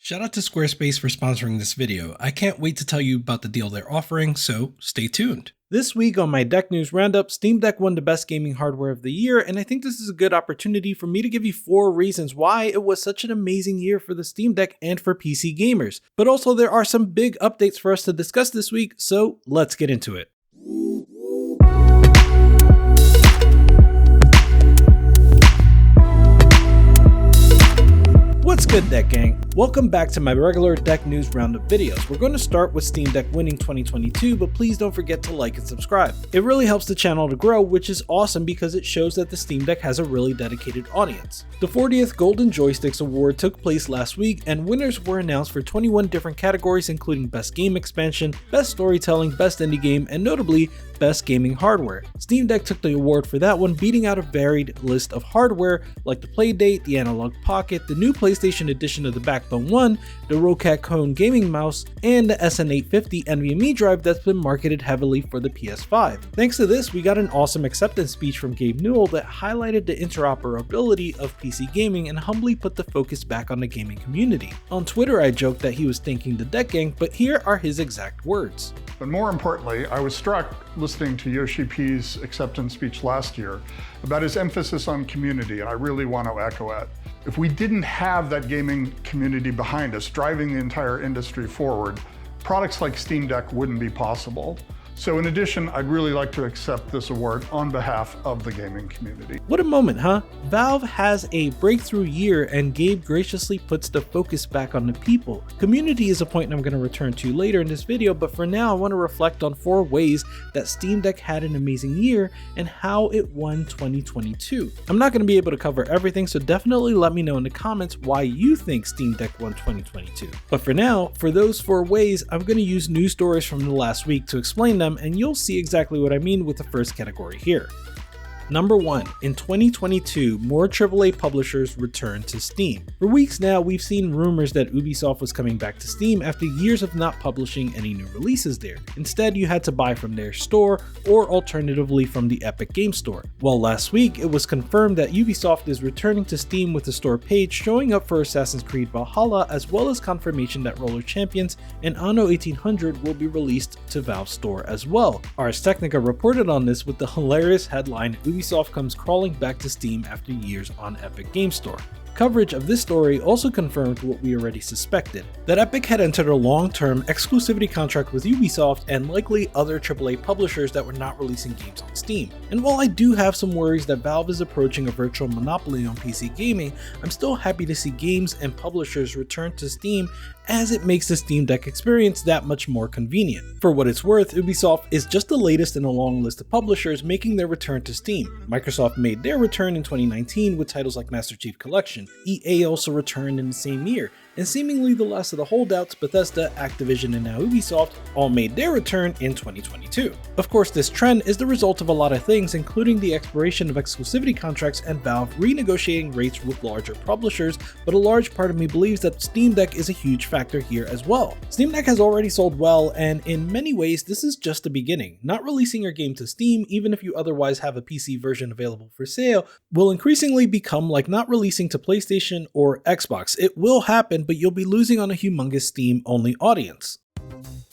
Shout out to Squarespace for sponsoring this video. I can't wait to tell you about the deal they're offering, so stay tuned. This week on my Deck News Roundup, Steam Deck won the best gaming hardware of the year, and I think this is a good opportunity for me to give you 4 reasons why it was such an amazing year for the Steam Deck and for PC gamers. But also there are some big updates for us to discuss this week, so let's get into it. What's good, Deck Gang? Welcome back to my regular Deck News Roundup videos. We're going to start with Steam Deck winning 2022, but please don't forget to like and subscribe. It really helps the channel to grow, which is awesome because it shows that the Steam Deck has a really dedicated audience. The 40th Golden Joysticks Award took place last week, and winners were announced for 21 different categories, including Best Game Expansion, Best Storytelling, Best Indie Game, and notably, Best Gaming Hardware. Steam Deck took the award for that one, beating out a varied list of hardware like the Playdate, the Analog Pocket, the new PlayStation edition of the Backbone 1, the Rocat Cone gaming mouse, and the SN850 NVMe drive that's been marketed heavily for the PS5. Thanks to this, we got an awesome acceptance speech from Gabe Newell that highlighted the interoperability of PC gaming and humbly put the focus back on the gaming community. On Twitter, I joked that he was thanking the Deck Gang, but here are his exact words. But more importantly, I was struck listening to Yoshi P's acceptance speech last year about his emphasis on community, and I really want to echo it. If we didn't have that gaming community behind us, driving the entire industry forward, products like Steam Deck wouldn't be possible. So in addition, I'd really like to accept this award on behalf of the gaming community. What a moment, huh? Valve has a breakthrough year and Gabe graciously puts the focus back on the people. Community is a point I'm going to return to later in this video, but for now I want to reflect on 4 ways that Steam Deck had an amazing year and how it won 2022. I'm not going to be able to cover everything, so definitely let me know in the comments why you think Steam Deck won 2022. But for now, for those 4 ways, I'm going to use news stories from the last week to explain them, and you'll see exactly what I mean with the first category here. Number 1. In 2022, more AAA publishers returned to Steam. For weeks now, we've seen rumors that Ubisoft was coming back to Steam after years of not publishing any new releases there. Instead, you had to buy from their store or alternatively from the Epic Game Store. Well, last week, it was confirmed that Ubisoft is returning to Steam with the store page showing up for Assassin's Creed Valhalla, as well as confirmation that Roller Champions and Anno 1800 will be released to Valve's store as well. Ars Technica reported on this with the hilarious headline, Ubisoft comes crawling back to Steam after years on Epic Game Store. Coverage of this story also confirmed what we already suspected, that Epic had entered a long-term exclusivity contract with Ubisoft and likely other AAA publishers that were not releasing games on Steam. And while I do have some worries that Valve is approaching a virtual monopoly on PC gaming, I'm still happy to see games and publishers return to Steam, as it makes the Steam Deck experience that much more convenient. For what it's worth, Ubisoft is just the latest in a long list of publishers making their return to Steam. Microsoft made their return in 2019 with titles like Master Chief Collection. EA also returned in the same year, and seemingly the last of the holdouts, Bethesda, Activision, and now Ubisoft, all made their return in 2022. Of course, this trend is the result of a lot of things, including the expiration of exclusivity contracts and Valve renegotiating rates with larger publishers, but a large part of me believes that Steam Deck is a huge factor here as well. Steam Deck has already sold well, and in many ways, this is just the beginning. Not releasing your game to Steam, even if you otherwise have a PC version available for sale, will increasingly become like not releasing to PlayStation or Xbox. It will happen, but you'll be losing on a humongous Steam-only audience.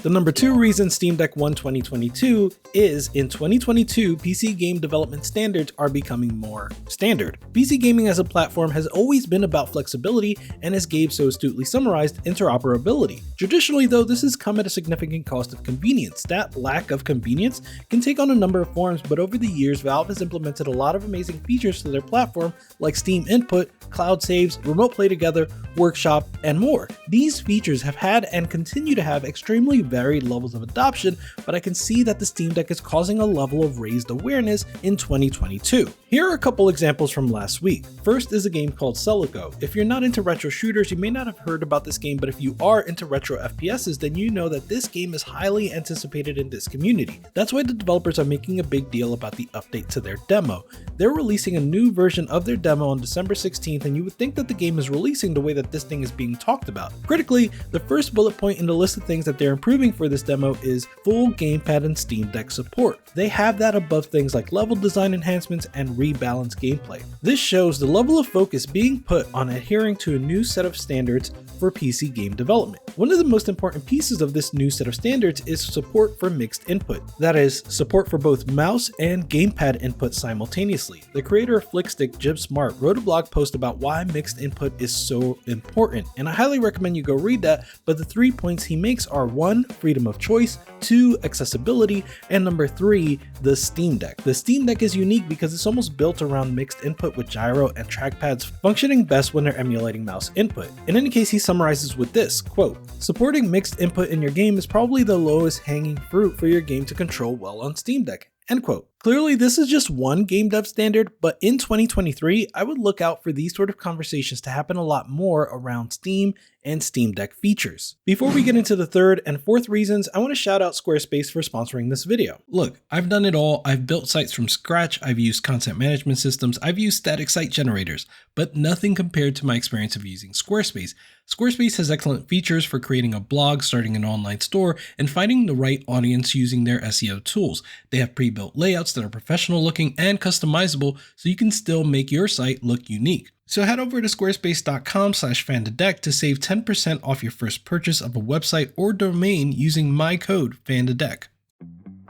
The number 2 reason Steam Deck won 2022 is, in 2022, PC game development standards are becoming more standard. PC gaming as a platform has always been about flexibility and, as Gabe so astutely summarized, interoperability. Traditionally though, this has come at a significant cost of convenience. That lack of convenience can take on a number of forms, but over the years, Valve has implemented a lot of amazing features to their platform like Steam Input, cloud saves, remote play together, workshop, and more. These features have had and continue to have extremely varied levels of adoption, but I can see that the Steam Deck is causing a level of raised awareness in 2022. Here are a couple examples from last week. First is a game called Celico. If you're not into retro shooters, you may not have heard about this game, but if you are into retro FPSs, then you know that this game is highly anticipated in this community. That's why the developers are making a big deal about the update to their demo. They're releasing a new version of their demo on December 16th, and you would think that the game is releasing the way that this thing is being talked about. Critically, the first bullet point in the list of things that they're improving proving for this demo is full gamepad and Steam Deck support. They have that above things like level design enhancements and rebalanced gameplay. This shows the level of focus being put on adhering to a new set of standards for PC game development. One of the most important pieces of this new set of standards is support for mixed input. That is, support for both mouse and gamepad input simultaneously. The creator of Flickstick, Jib Smart, wrote a blog post about why mixed input is so important, and I highly recommend you go read that, but the 3 points he makes are 1. Freedom of choice, 2. Accessibility, and number 3. The Steam Deck. The Steam Deck is unique because it's almost built around mixed input with gyro and trackpads functioning best when they're emulating mouse input. In any case, he summarizes with this, quote, "Supporting mixed input in your game is probably the lowest hanging fruit for your game to control well on Steam Deck." End quote. Clearly, this is just one game dev standard, but in 2023, I would look out for these sort of conversations to happen a lot more around Steam and Steam Deck features. Before we get into the third and fourth reasons, I want to shout out Squarespace for sponsoring this video. Look, I've done it all. I've built sites from scratch. I've used content management systems. I've used static site generators, but nothing compared to my experience of using Squarespace. Squarespace has excellent features for creating a blog, starting an online store, and finding the right audience using their SEO tools. They have pre-built layouts that are professional looking and customizable, so you can still make your site look unique. So head over to squarespace.com/fandadeck to save 10% off your first purchase of a website or domain using my code FANDADECK.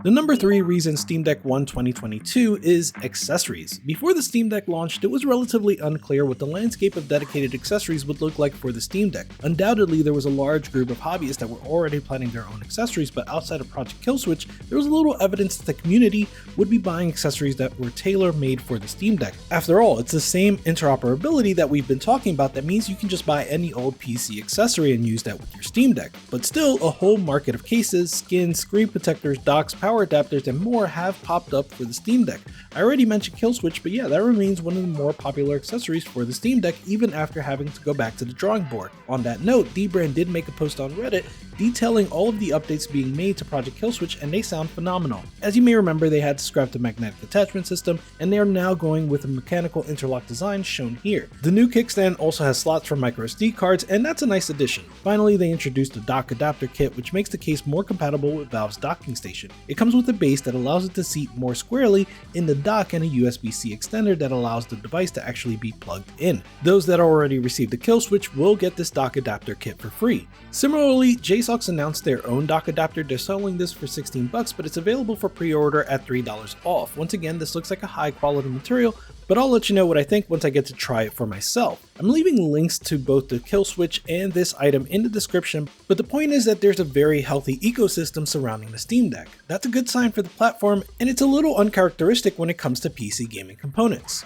The number 3 reason Steam Deck won 2022 is accessories. Before the Steam Deck launched, it was relatively unclear what the landscape of dedicated accessories would look like for the Steam Deck. Undoubtedly, there was a large group of hobbyists that were already planning their own accessories, but outside of Project Killswitch, there was little evidence that the community would be buying accessories that were tailor-made for the Steam Deck. After all, it's the same interoperability that we've been talking about that means you can just buy any old PC accessory and use that with your Steam Deck. But still, a whole market of cases, skins, screen protectors, docks, power adapters, and more have popped up for the Steam Deck. I already mentioned Killswitch, but yeah, that remains one of the more popular accessories for the Steam Deck even after having to go back to the drawing board. On that note, Dbrand did make a post on Reddit detailing all of the updates being made to Project Killswitch, and they sound phenomenal. As you may remember, they had to scrap the magnetic attachment system, and they are now going with a mechanical interlock design shown here. The new kickstand also has slots for microSD cards, and that's a nice addition. Finally, they introduced a dock adapter kit, which makes the case more compatible with Valve's docking station. It comes with a base that allows it to seat more squarely in the dock and a USB-C extender that allows the device to actually be plugged in. Those that already received the Killswitch will get this dock adapter kit for free. Similarly, JSOX announced their own dock adapter. They're selling this for $16, but it's available for pre-order at $3 off. Once again, this looks like a high quality material, but I'll let you know what I think once I get to try it for myself. I'm leaving links to both the Killswitch and this item in the description, but the point is that there's a very healthy ecosystem surrounding the Steam Deck. That's a good sign for the platform, and it's a little uncharacteristic when it comes to PC gaming components.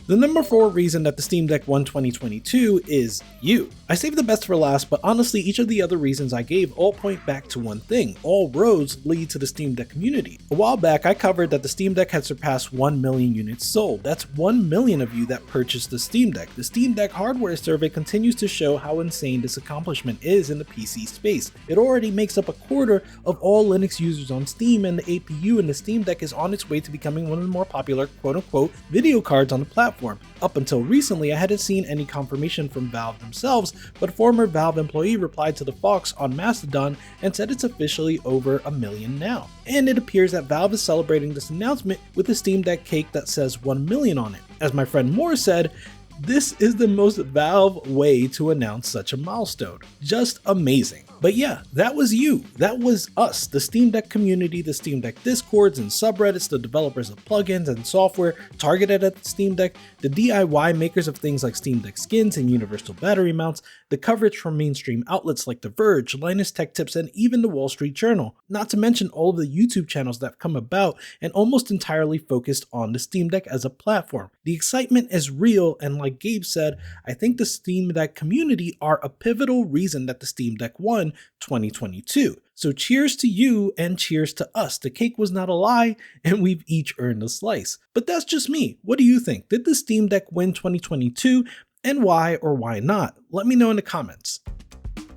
The number 4 reason that the Steam Deck won 2022 is you. I saved the best for last, but honestly, each of the other reasons I gave all point back to one thing. All roads lead to the Steam Deck community. A while back, I covered that the Steam Deck had surpassed 1 million units sold. That's 1 million of you that purchased the Steam Deck. The Steam Deck hardware survey continues to show how insane this accomplishment is in the PC space. It already makes up a quarter of all Linux users on Steam, and the APU in the Steam Deck is on its way to becoming one of the more popular quote-unquote video cards on the platform. Up until recently, I hadn't seen any confirmation from Valve themselves, but a former Valve employee replied to the Fox on Mastodon and said it's officially over 1 million now. And it appears that Valve is celebrating this announcement with a Steam Deck cake that says 1 million on it. As my friend Moore said, this is the most Valve way to announce such a milestone. Just amazing. But yeah, that was you. That was us, the Steam Deck community, the Steam Deck discords and subreddits, the developers of plugins and software targeted at the Steam Deck, the DIY makers of things like Steam Deck skins and universal battery mounts, the coverage from mainstream outlets like The Verge, Linus Tech Tips, and even the Wall Street Journal. Not to mention all of the YouTube channels that have come about and almost entirely focused on the Steam Deck as a platform. The excitement is real, and like Gabe said, I think the Steam Deck community are a pivotal reason that the Steam Deck won 2022. So cheers to you and cheers to us. The cake was not a lie, and we've each earned a slice. But that's just me. What do you think? Did the Steam Deck win 2022, and why or why not? Let me know in the comments.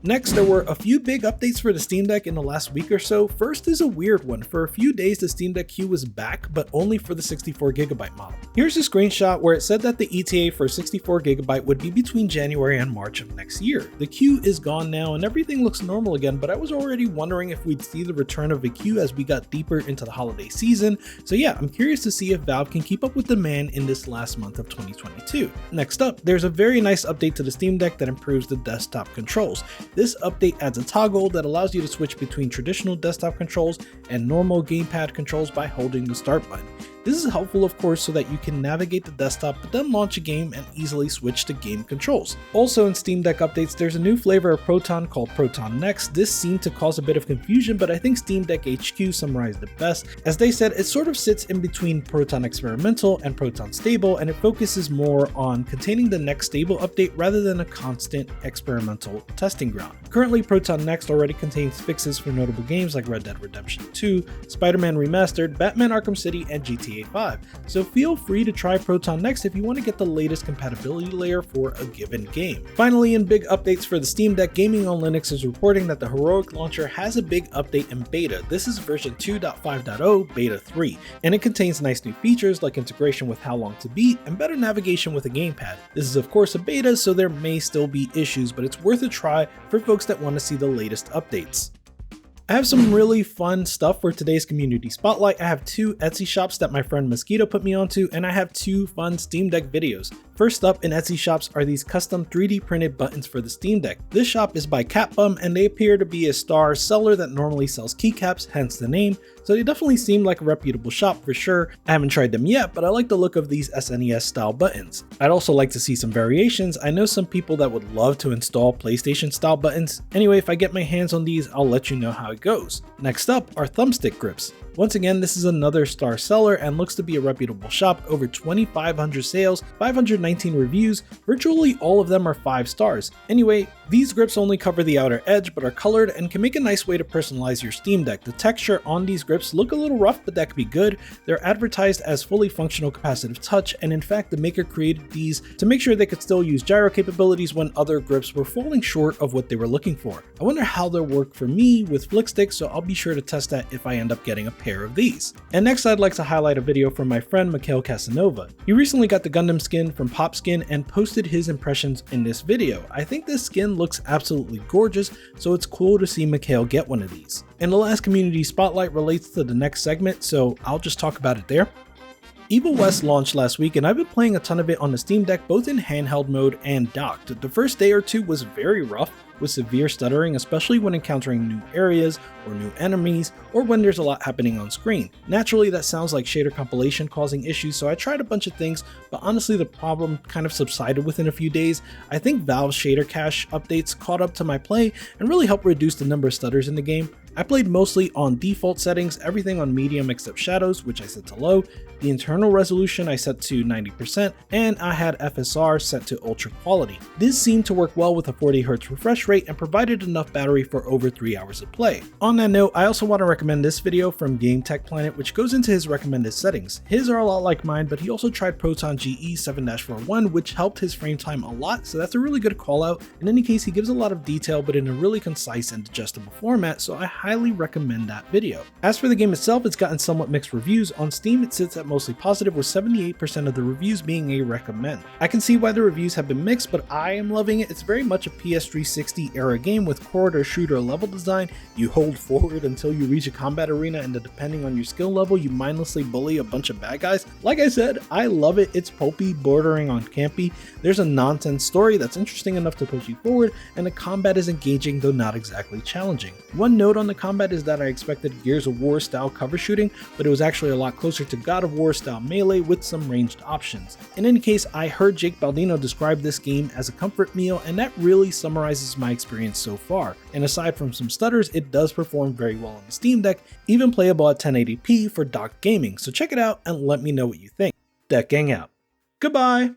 Next, there were a few big updates for the Steam Deck in the last week or so. First is a weird one. For a few days, the Steam Deck queue was back, but only for the 64GB model. Here's a screenshot where it said that the ETA for 64GB would be between January and March of next year. The queue is gone now and everything looks normal again, but I was already wondering if we'd see the return of the queue as we got deeper into the holiday season. So yeah, I'm curious to see if Valve can keep up with demand in this last month of 2022. Next up, there's a very nice update to the Steam Deck that improves the desktop controls. This update adds a toggle that allows you to switch between traditional desktop controls and normal gamepad controls by holding the start button. This is helpful, of course, so that you can navigate the desktop but then launch a game and easily switch to game controls. Also in Steam Deck updates, there's a new flavor of Proton called Proton Next. This seemed to cause a bit of confusion, but I think Steam Deck HQ summarized it best. As they said, it sort of sits in between Proton Experimental and Proton Stable, and it focuses more on containing the next stable update rather than a constant experimental testing ground. Currently, Proton Next already contains fixes for notable games like Red Dead Redemption 2, Spider-Man Remastered, Batman Arkham City, and GTA 5, so feel free to try Proton Next if you want to get the latest compatibility layer for a given game. Finally, in big updates for the Steam Deck, Gaming on Linux is reporting that the Heroic Launcher has a big update in beta. This is version 2.5.0 beta 3, and it contains nice new features like integration with How Long to Beat and better navigation with a gamepad. This is of course a beta, so there may still be issues, but it's worth a try for folks that want to see the latest updates. I have some really fun stuff for today's community spotlight. I have 2 Etsy shops that my friend Mosquito put me onto, and I have 2 fun Steam Deck videos. First up in Etsy shops are these custom 3D printed buttons for the Steam Deck. This shop is by Catbum, and they appear to be a star seller that normally sells keycaps, hence the name, so they definitely seem like a reputable shop for sure. I haven't tried them yet, but I like the look of these SNES style buttons. I'd also like to see some variations. I know some people that would love to install PlayStation style buttons. Anyway, if I get my hands on these, I'll let you know how it goes. Next up are thumbstick grips. Once again, this is another star seller and looks to be a reputable shop. Over 2,500 sales, 519 reviews, virtually all of them are 5 stars. Anyway, these grips only cover the outer edge but are colored and can make a nice way to personalize your Steam Deck. The texture on these grips look a little rough, but that could be good. They're advertised as fully functional capacitive touch, and in fact the maker created these to make sure they could still use gyro capabilities when other grips were falling short of what they were looking for. I wonder how they'll work for me with flick sticks, so I'll be sure to test that if I end up getting a pair of these. And next I'd like to highlight a video from my friend Mikhail Casanova. He recently got the Gundam skin from Popskin and posted his impressions in this video. I think this skin looks absolutely gorgeous, so it's cool to see Mikhail get one of these. And the last community spotlight relates to the next segment, so I'll just talk about it there. Evil West launched last week and I've been playing a ton of it on the Steam Deck both in handheld mode and docked. The first day or two was very rough with severe stuttering, especially when encountering new areas or new enemies or when there's a lot happening on screen. Naturally, that sounds like shader compilation causing issues, so I tried a bunch of things, but honestly the problem kind of subsided within a few days. I think Valve's shader cache updates caught up to my play and really helped reduce the number of stutters in the game. I played mostly on default settings, everything on medium except shadows, which I set to low, the internal resolution I set to 90%, and I had FSR set to ultra quality. This seemed to work well with a 40Hz refresh rate and provided enough battery for over 3 hours of play. On that note, I also want to recommend this video from Gamedev Planet, which goes into his recommended settings. His are a lot like mine, but he also tried Proton GE 7-41, which helped his frame time a lot, so that's a really good call out. In any case, he gives a lot of detail, but in a really concise and digestible format, so I highly recommend that video. As for the game itself, it's gotten somewhat mixed reviews. On Steam, it sits at mostly positive, with 78% of the reviews being a recommend. I can see why the reviews have been mixed, but I am loving it. It's very much a PS360 era game with corridor shooter level design. You hold forward until you reach a combat arena, and depending on your skill level, you mindlessly bully a bunch of bad guys. Like I said, I love it. It's pulpy, bordering on campy. There's a nonsense story that's interesting enough to push you forward, and the combat is engaging, though not exactly challenging. One note on the combat is that I expected Gears of War style cover shooting, but it was actually a lot closer to God of War style melee with some ranged options. In any case, I heard Jake Baldino describe this game as a comfort meal, and that really summarizes my experience so far. And aside from some stutters, it does perform very well on the Steam Deck, even playable at 1080p for docked gaming, so check it out and let me know what you think. Deck Gang out. Goodbye!